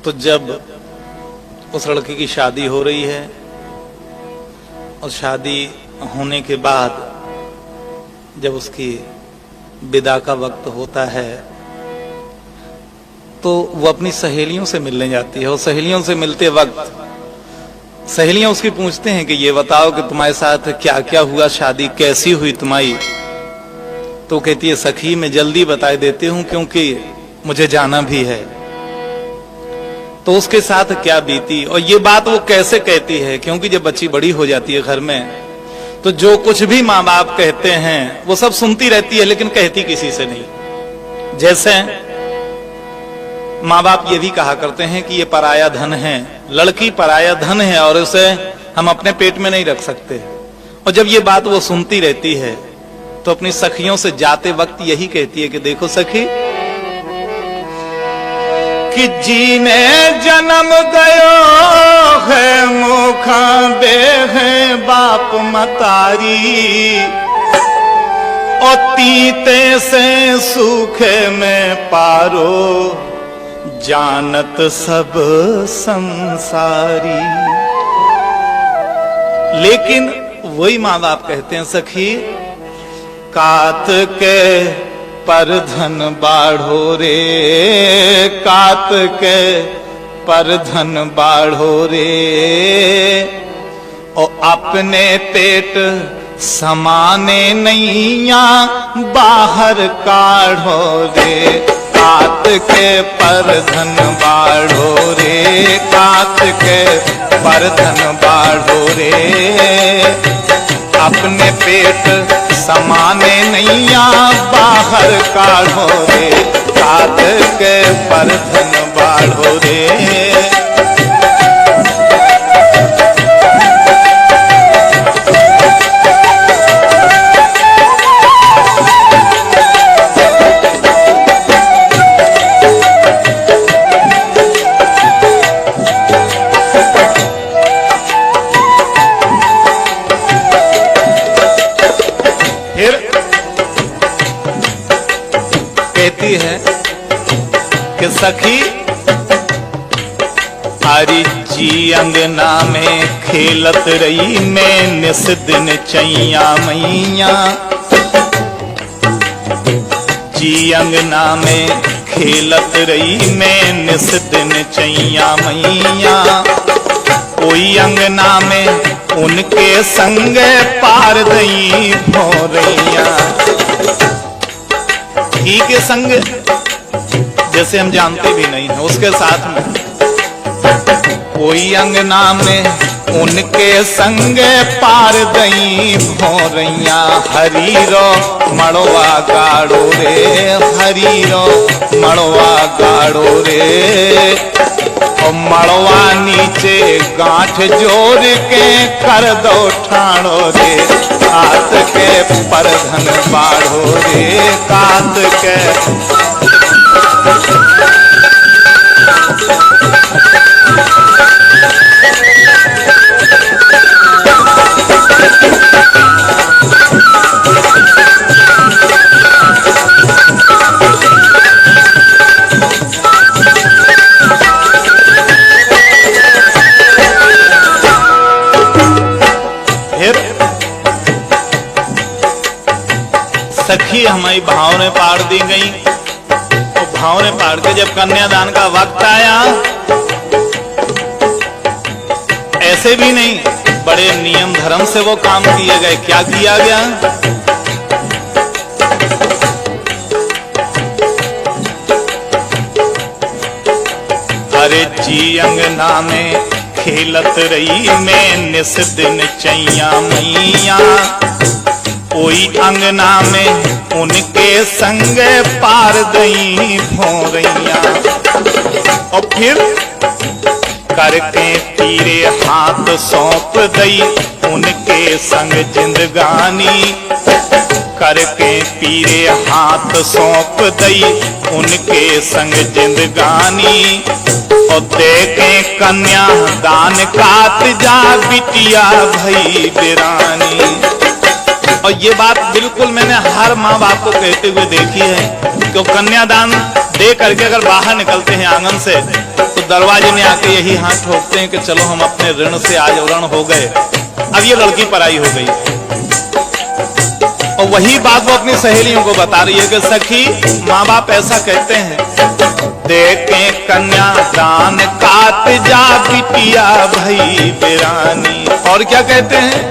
तो जब उस लड़के की शादी हो रही है और शादी होने के बाद जब उसकी विदा का वक्त होता है तो वो अपनी सहेलियों से मिलने जाती है। और सहेलियों से मिलते वक्त सहेलियां उसकी पूछते हैं कि ये बताओ कि तुम्हारे साथ क्या क्या हुआ, शादी कैसी हुई तुम्हारी। तो कहती है सखी मैं जल्दी बता देती हूं क्योंकि मुझे जाना भी है। तो उसके साथ क्या बीती और ये बात वो कैसे कहती है, क्योंकि जब बच्ची बड़ी हो जाती है घर में तो जो कुछ भी माँ बाप कहते हैं वो सब सुनती रहती है लेकिन कहती किसी से नहीं। जैसे माँ बाप ये भी कहा करते हैं कि ये पराया धन है, लड़की पराया धन है और उसे हम अपने पेट में नहीं रख सकते। और जब ये बात वो सुनती रहती है तो अपनी सखियों से जाते वक्त यही कहती है कि देखो सखी कि जीने जन्म गयो है मुखा बे है बाप मतारी और तीते से सूखे में पारो जानत सब संसारी। लेकिन वही माँ बाप कहते हैं सखी कात के पर धन बाढ़ो रे, कात के पर धन बाढ़ो रे और अपने पेट समाने नैया बाहर काढ़ो रे। कात के पर धन बाढ़ो रे, कात के पर धन बाढ़ो रे अपने पेट समाने नैया बाहर काढ़ो रे। कात के पर धन बाढ़ो रे। कहती है कि सखी हरी जी अंगना में खेलत रही मैं निस दिन चैया मैया। जी अंगना में खेलत रही मैं निस दिन चैया मैया। कोई अंगना में उनके संग पार दई भोरैया। ही के संग जैसे हम जानते भी नहीं है उसके साथ में कोई अंगना में उनके संग पार दई भोरैया। हरी रो मड़वा गाड़ो रे, हरी रो मड़वा गाड़ो रे और मड़वा नीचे गांठ जोड़ के कर दो ठाणो रे। कात के पर धन बाढ़ो रे, कात के सखी हमारी भावनें पार दी गई और भावनें पार के जब कन्यादान का वक्त आया ऐसे भी नहीं बड़े नियम धर्म से वो काम किए गए। क्या किया गया अरे जी अंगना में खेलत रही मैं निस दिन चैया मैया। कोई अंगना में उनके संग पार दई भोरैया और फिर करके तीरे हाथ सौंप दई उनके संग जिंदगानी। करके पीरे हाथ सौंप दई उनके संग जिंदगानी और दे के कन्या दान कात जा बिटिया भई बिरानी। और ये बात बिल्कुल मैंने हर माँ बाप को कहते हुए देखी है कि कन्यादान दे करके अगर बाहर निकलते हैं आंगन से तो दरवाजे में आके यही हाथ ठोकते हैं कि चलो हम अपने ऋण से आज ऋण हो गए, अब ये लड़की पराई हो गई। और वही बात वो अपनी सहेलियों को बता रही है कि सखी माँ बाप ऐसा कहते हैं, देखे कन्या दान काट जा बिटिया भई बिरानी। और क्या कहते हैं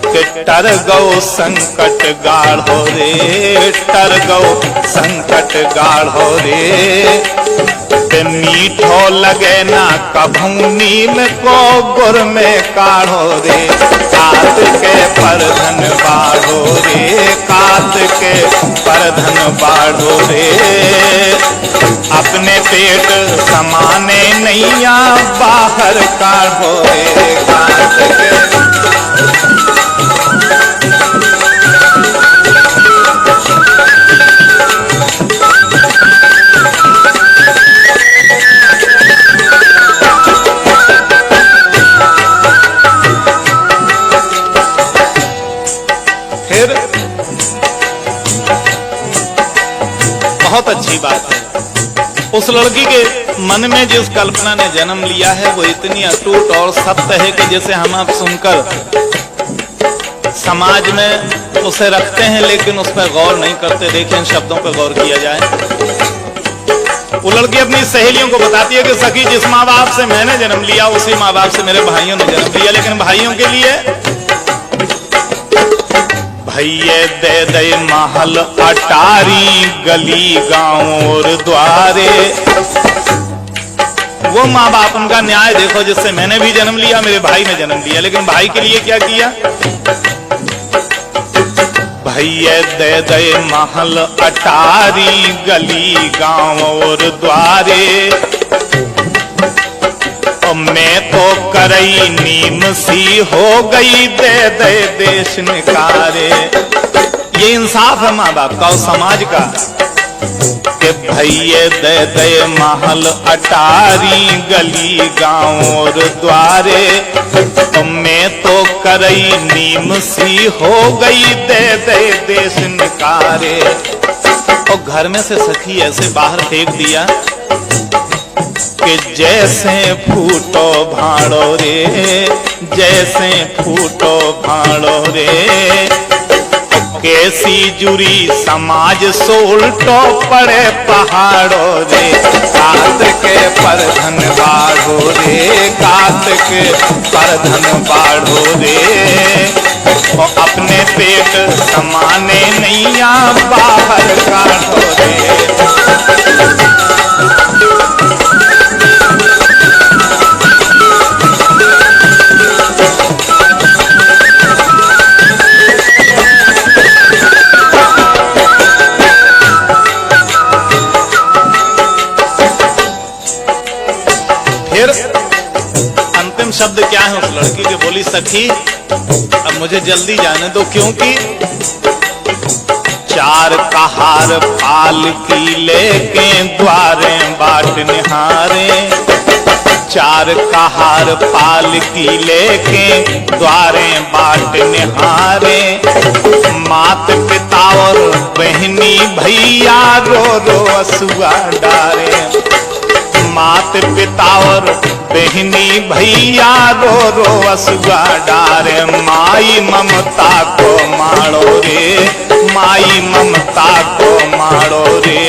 कि टर गौ संकट गाढ़ो रे, टर गौ संकट गाढ़ो रे, मीठो लगे ना कभू नीम को गुर में काढ़ो रे, कात के परधन बाढ़ो रे, कात के परधन बाढ़ो रे, अपने पेट समाने नैया बाहर काढ़ो रे, कात के। बहुत अच्छी बात है, उस लड़की के मन में जिस कल्पना ने जन्म लिया है वो इतनी अटूट और सत्य है कि जैसे हम आप सुनकर समाज में उसे रखते हैं लेकिन उस पर गौर नहीं करते। देखिए इन शब्दों पर गौर किया जाए। वो लड़की अपनी सहेलियों को बताती है कि सखी जिस माँ बाप से मैंने जन्म लिया उसी माँ बाप से मेरे भाइयों ने जन्म लिया, लेकिन भाइयों के लिए भैये दे दे महल अटारी गली गांव और द्वारे। वो माँ बाप उनका न्याय देखो जिससे मैंने भी जन्म लिया, मेरे भाई ने जन्म लिया, लेकिन भाई के लिए क्या किया? भैये दे दे महल अटारी गली गांव और द्वारे, मैं तो करई नीम सी हो गई दे दे देश निकारे। ये इंसाफ है माँ बाप का और समाज का कि भैये दे दे महल अटारी गली गांव और द्वारे, मैं तो करई नीम सी हो गई दे दे देश निकारे। और घर में से सखी ऐसे बाहर फेंक दिया कि जैसे फूटो भाड़ो रे, जैसे फूटो भाड़ो रे, कैसी जुरी समाज सोल्टो पड़े पहाड़ो रे, कात के परधन बाढ़ो रे, कात के परधन बाढ़ो रे, और अपने पेट समाने नैया बाहर काढ़ो रे। अंतिम शब्द क्या है उस लड़की के? बोली सखी अब मुझे जल्दी जाने दो, क्योंकि चार कहार पाल की लेके द्वारे बाट निहारे, चार कहार पाल की लेके द्वारे बाट निहारे, मात पिता और बहनी भैया रो रो असुआ डारे, मात पिता और बहनी भैया रो रो असुआ डारे, माई ममता को मारो रे, माई ममता को मारो रे।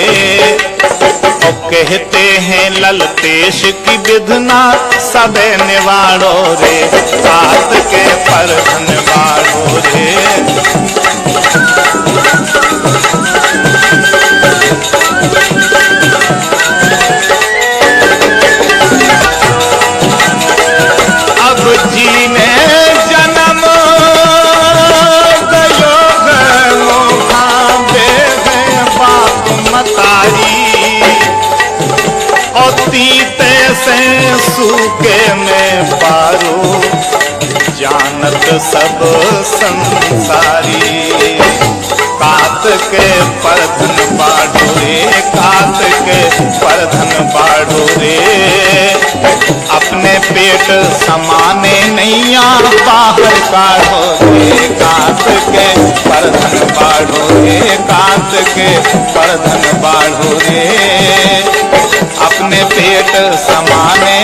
और कहते हैं ललतेश की विधना सबे निवारो रे, कात के परधन बाढ़ो रे। जीने जन्म गयो गो भावे बाप मतारी, और तीते से सूखे में पारो जानत सब संसारी, कात के परधन बाढ़ो रे, कात के परधन बाढ़ो रे, अपने पेट समाने नैया बाहर काढ़ो रे कांत के परधन बाढ़ो रे कांत के परधन बाढ़ो रे। अपने पेट समाने